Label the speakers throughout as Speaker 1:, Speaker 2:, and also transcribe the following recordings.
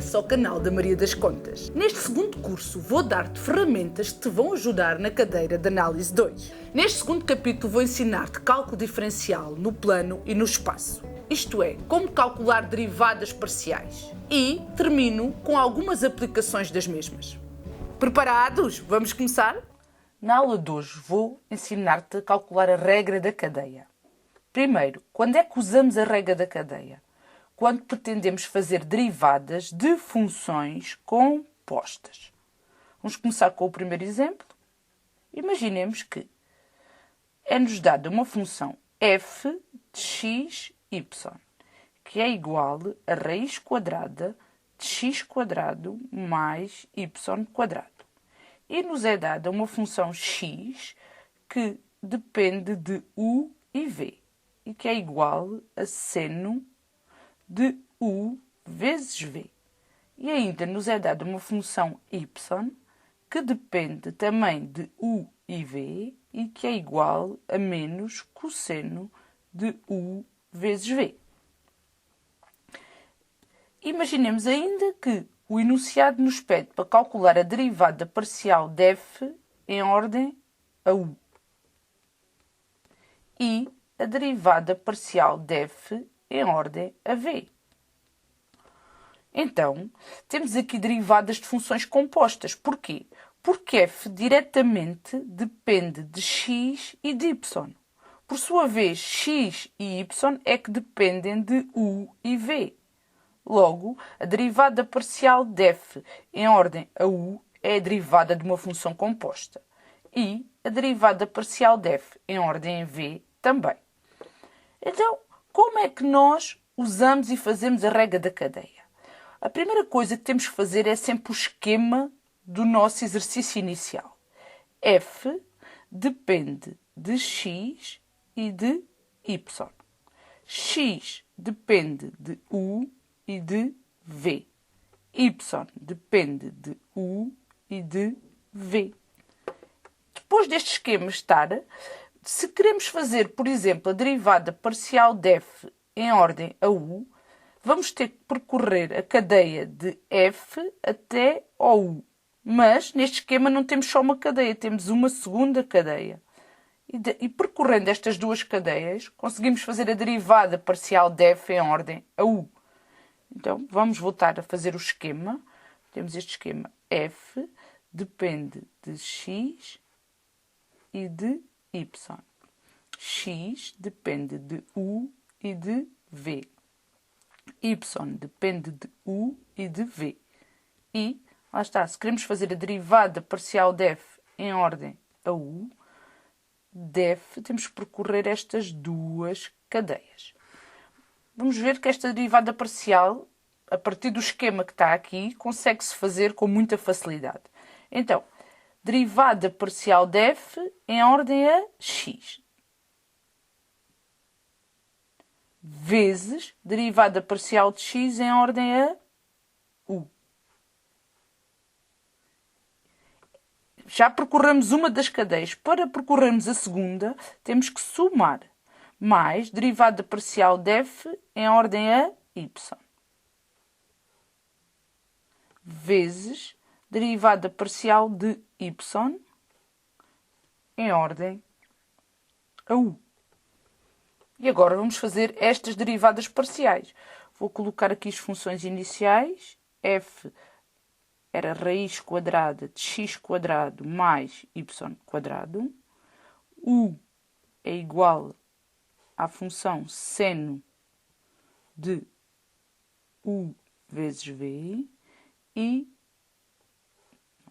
Speaker 1: juntar-se ao canal da Maria das Contas. Neste segundo curso vou dar-te ferramentas que te vão ajudar na cadeira de Análise 2. Neste segundo capítulo vou ensinar-te cálculo diferencial no plano e no espaço. Isto é, como calcular derivadas parciais. E termino com algumas aplicações das mesmas. Preparados? Vamos começar? Na aula de hoje vou ensinar-te a calcular a regra da cadeia. Primeiro, quando é que usamos a regra da cadeia? Quando pretendemos fazer derivadas de funções compostas. Vamos começar com o primeiro exemplo. Imaginemos que é-nos dada uma função f de x, y, que é igual a raiz quadrada de x quadrado mais y quadrado. E nos é dada uma função x que depende de u e v, e que é igual a seno de u vezes v. E ainda nos é dada uma função y que depende também de u e v e que é igual a menos cosseno de u vezes v. Imaginemos ainda que o enunciado nos pede para calcular a derivada parcial de f em ordem a u e a derivada parcial de f em ordem a v. Então, temos aqui derivadas de funções compostas. Porquê? Porque f diretamente depende de x e de y. Por sua vez, x e y é que dependem de u e v. Logo, a derivada parcial de f em ordem a u é a derivada de uma função composta. E a derivada parcial de f em ordem a v também. Então, como é que nós usamos e fazemos a regra da cadeia? A primeira coisa que temos que fazer é sempre o esquema do nosso exercício inicial. F depende de x e de y. X depende de u e de v. Y depende de u e de v. Depois deste esquema estar, se queremos fazer, por exemplo, a derivada parcial de f em ordem a u, vamos ter que percorrer a cadeia de f até ao u. Mas, neste esquema, não temos só uma cadeia, temos uma segunda cadeia. E percorrendo estas duas cadeias, conseguimos fazer a derivada parcial de f em ordem a u. Então, vamos voltar a fazer o esquema. Temos este esquema f depende de x e de y. X depende de u e de v. Y depende de u e de v. E, lá está, se queremos fazer a derivada parcial de f em ordem a u, de f temos que percorrer estas duas cadeias. Vamos ver que esta derivada parcial, a partir do esquema que está aqui, consegue-se fazer com muita facilidade. Então, derivada parcial de f em ordem a x. Vezes derivada parcial de x em ordem a u. Já percorremos uma das cadeias. Para percorrermos a segunda, temos que somar. Mais derivada parcial de f em ordem a y. Vezes derivada parcial de y em ordem a u. E agora vamos fazer estas derivadas parciais. Vou colocar aqui as funções iniciais. F era raiz quadrada de x quadrado mais y quadrado. U é igual à função seno de u vezes v. E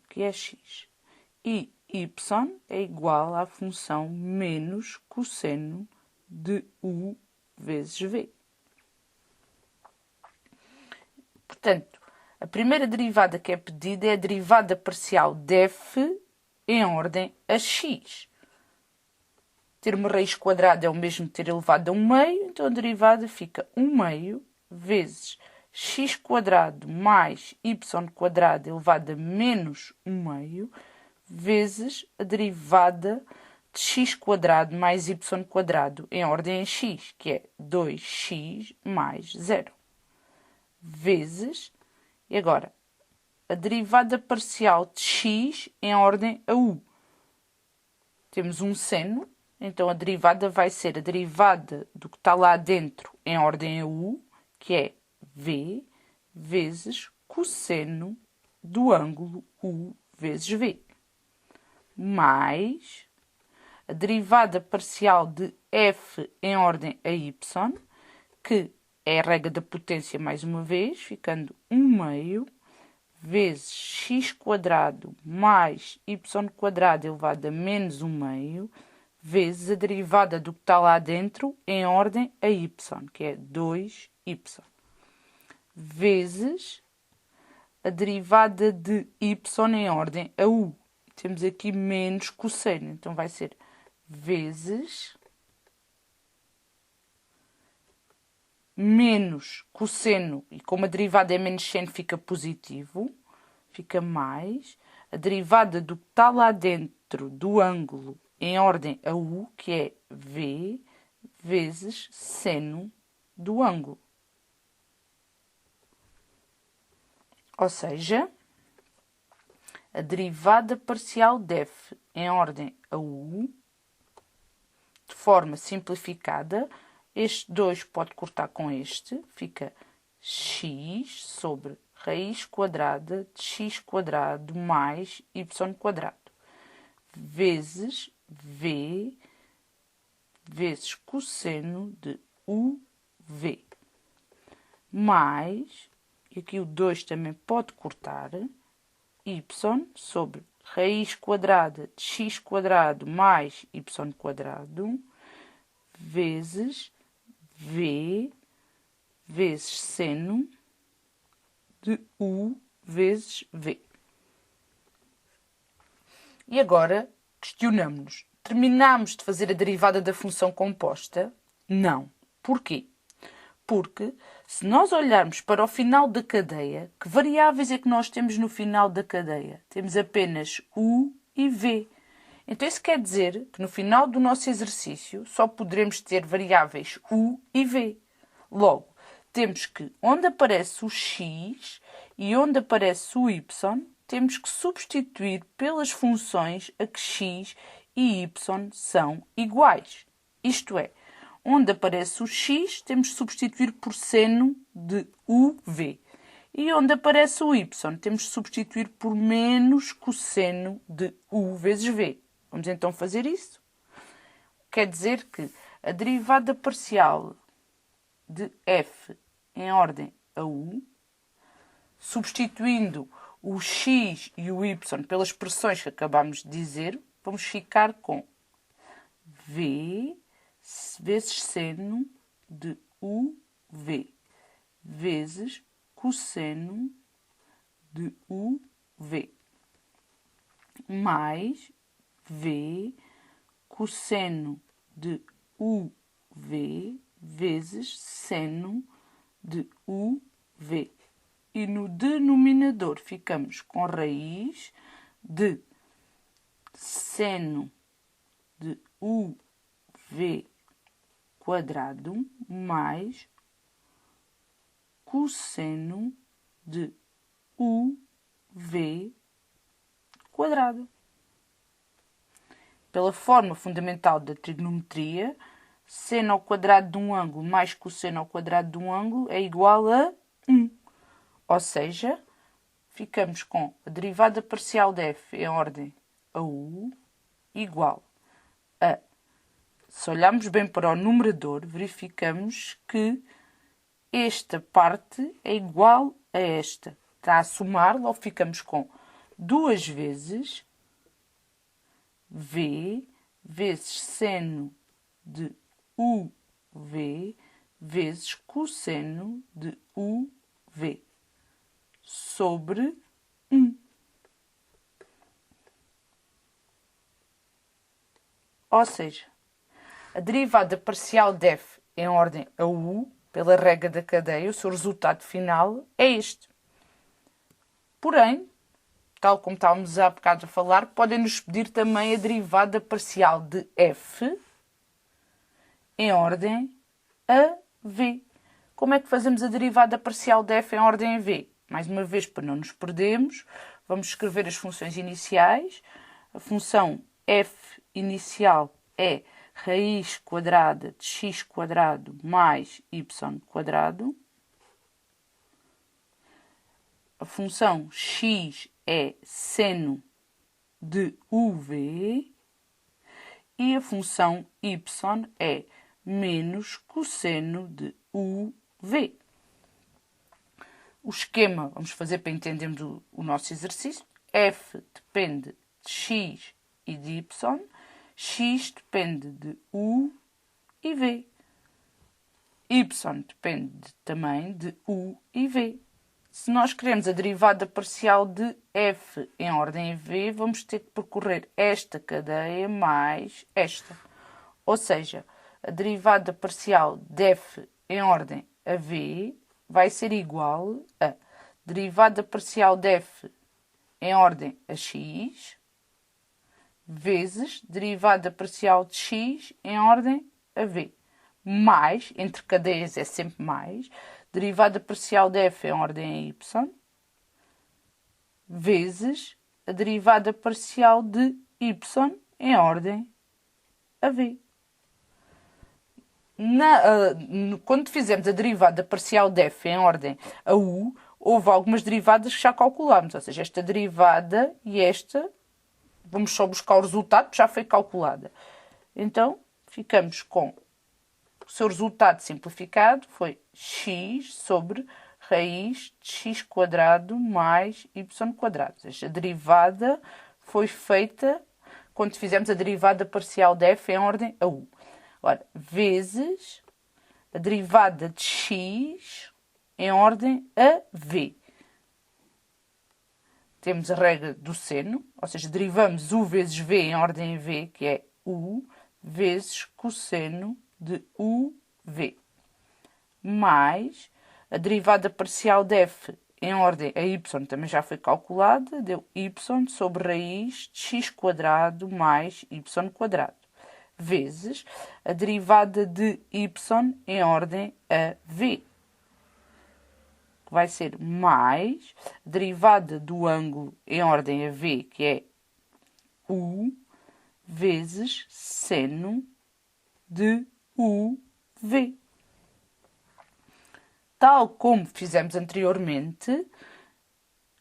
Speaker 1: que é x. E y é igual à função menos cosseno de u vezes v. Portanto, a primeira derivada que é pedida é a derivada parcial de f em ordem a x. Ter uma raiz quadrada é o mesmo que ter elevado a 1/2, então a derivada fica 1/2 vezes x quadrado mais y quadrado elevado a menos 1/2 vezes a derivada de x quadrado mais y quadrado em ordem a x, que é 2x mais 0, vezes E agora, a derivada parcial de x em ordem a u. Temos um seno, então a derivada vai ser a derivada do que está lá dentro em ordem a u, que é v vezes cosseno do ângulo u vezes v, mais a derivada parcial de f em ordem a y, que é a regra da potência mais uma vez, ficando 1/2 vezes x² mais y² elevado a menos 1/2 vezes a derivada do que está lá dentro em ordem a y, que é 2y, vezes a derivada de y em ordem a u. Temos aqui menos cosseno, então vai ser vezes menos cosseno, e como a derivada é menos seno fica positivo, fica mais a derivada do que está lá dentro do ângulo em ordem a u, que é v vezes seno do ângulo. Ou seja, a derivada parcial de f em ordem a u, de forma simplificada, este 2 pode cortar com este, fica x sobre raiz quadrada de x² mais y², vezes v vezes cosseno de uv, mais, e aqui o 2 também pode cortar, y sobre raiz quadrada de x² mais y², vezes v vezes seno de u vezes v. E agora questionamos-nos: terminamos de fazer a derivada da função composta? Não. Porquê? Porque se nós olharmos para o final da cadeia, que variáveis é que nós temos no final da cadeia? Temos apenas u e v. Então isso quer dizer que no final do nosso exercício só poderemos ter variáveis u e v. Logo, temos que onde aparece o x e onde aparece o y, temos que substituir pelas funções a que x e y são iguais. Isto é, onde aparece o x, temos que substituir por seno de uv. E onde aparece o y, temos que substituir por menos cosseno de u vezes v. Vamos então fazer isso. Quer dizer que a derivada parcial de f em ordem a u, substituindo o x e o y pelas expressões que acabámos de dizer, vamos ficar com v vezes seno de uv vezes cosseno de uv, mais v cosseno de uv vezes seno de uv. E no denominador ficamos com raiz de seno de uv quadrado mais cosseno de uv quadrado. Pela forma fundamental da trigonometria, seno ao quadrado de um ângulo mais cosseno ao quadrado de um ângulo é igual a 1. Ou seja, ficamos com a derivada parcial de f em ordem a u igual a... Se olharmos bem para o numerador, verificamos que esta parte é igual a esta. Está a somar, logo ficamos com 2 vezes v vezes seno de uv vezes cosseno de uv sobre 1. Ou seja, a derivada parcial de f em ordem a u, pela regra da cadeia, o seu resultado final é este. Porém, tal como estávamos há bocado a falar, podem-nos pedir também a derivada parcial de f em ordem a v. Como é que fazemos a derivada parcial de f em ordem a v? Mais uma vez, para não nos perdermos, vamos escrever as funções iniciais. A função f inicial é raiz quadrada de x quadrado mais y quadrado. A função x é seno de uv. E a função y é menos cosseno de uv. O esquema vamos fazer para entendermos o nosso exercício. F depende de x e de y. X depende de u e v. Y depende também de u e v. Se nós queremos a derivada parcial de f em ordem v, vamos ter que percorrer esta cadeia mais esta. Ou seja, a derivada parcial de f em ordem a v vai ser igual a derivada parcial de f em ordem a x vezes derivada parcial de x em ordem a v. Mais, entre cadeias é sempre mais, derivada parcial de f em ordem a y, vezes a derivada parcial de y em ordem a v. Quando fizemos a derivada parcial de f em ordem a u, houve algumas derivadas que já calculámos, ou seja, esta derivada e esta, vamos só buscar o resultado, que já foi calculada. Então, ficamos com o seu resultado simplificado foi x sobre raiz de x quadrado mais y quadrado. Ou seja, a derivada foi feita quando fizemos a derivada parcial de f em ordem a u. Agora, vezes a derivada de x em ordem a v. Temos a regra do seno, ou seja, derivamos u vezes v em ordem a v, que é u vezes cosseno de uv, mais a derivada parcial de f em ordem a y também já foi calculada, deu y sobre raiz de x quadrado mais y quadrado, vezes a derivada de y em ordem a v, que vai ser mais a derivada do ângulo em ordem a v, que é u, vezes seno de uv. Tal como fizemos anteriormente,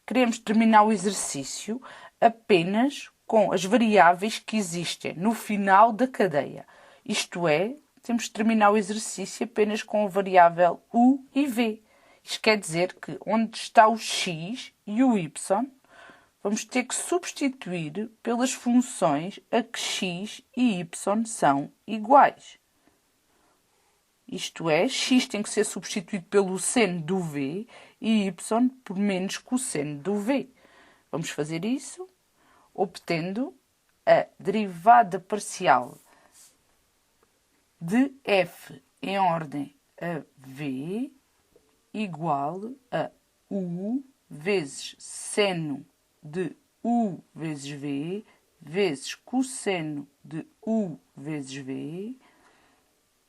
Speaker 1: queremos terminar o exercício apenas com as variáveis que existem no final da cadeia. Isto é, temos de terminar o exercício apenas com a variável u e v. Isto quer dizer que onde está o x e o y, vamos ter que substituir pelas funções a que x e y são iguais. Isto é, x tem que ser substituído pelo seno do v e y por menos cosseno do v. Vamos fazer isso obtendo a derivada parcial de f em ordem a v igual a u vezes seno de u vezes v vezes cosseno de u vezes v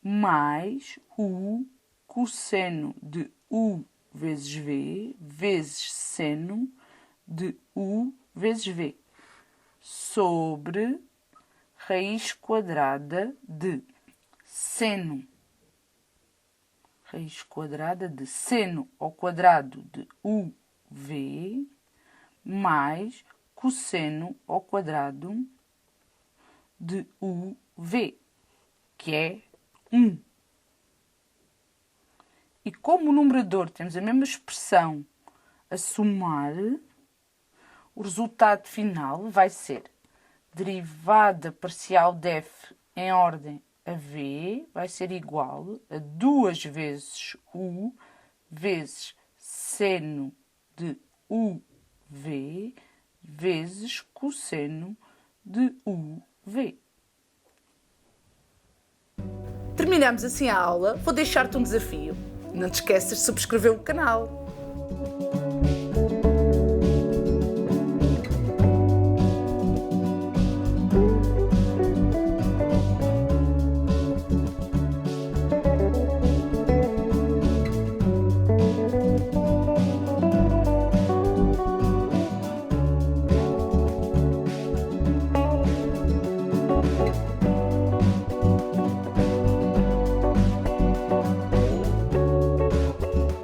Speaker 1: mais u cosseno de u vezes v vezes seno de u vezes v sobre raiz quadrada de seno ao quadrado de uv mais cosseno ao quadrado de uv, que é 1. E como o numerador temos a mesma expressão a somar, o resultado final vai ser derivada parcial de f em ordem a v vai ser igual a 2 vezes u vezes seno de uv vezes cosseno de uv. Terminamos assim a aula. Vou deixar-te um desafio. Não te esqueças de subscrever o canal.